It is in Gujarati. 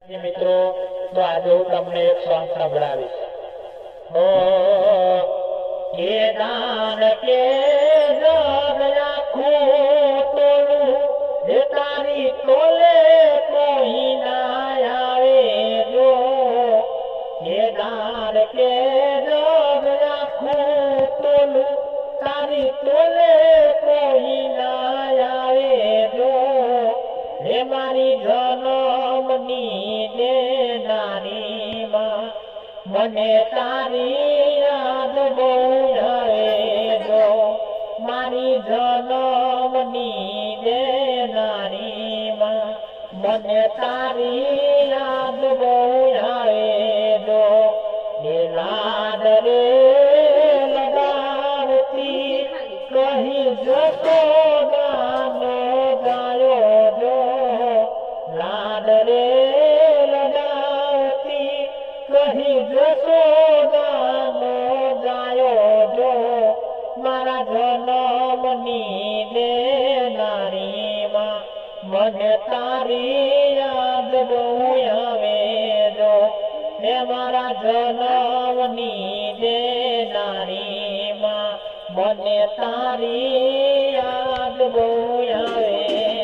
મિત્રો તો આજે હું તમને એક સોંગ સંભળાવીશ। ઓ કે દાન કે જગ આખું તોલું જે તારી તોલે કોઈ ના આવે જો કે દાન કે જગ આખું તોલું તારી તોલે કોઈ ના આવે જો હે મારી જન્મની દેનારી માં મને તારી યાદ બહુ આવે જો મારી જન્મની દેનારી માં મને તારી યાદ બહુ આવે જો એ લાડ રે લગાવતી કહી જતો ગાનો ગાયો જો લાડ રે લગાવતી કહી જશોદાનો ગાયો જો મારા જન્મની દેનારીમાં મને તારી યાદ બહુ આવે જો હે મારા જન્મની દેનારીમાં મને તારી યાદ બહુ આવે।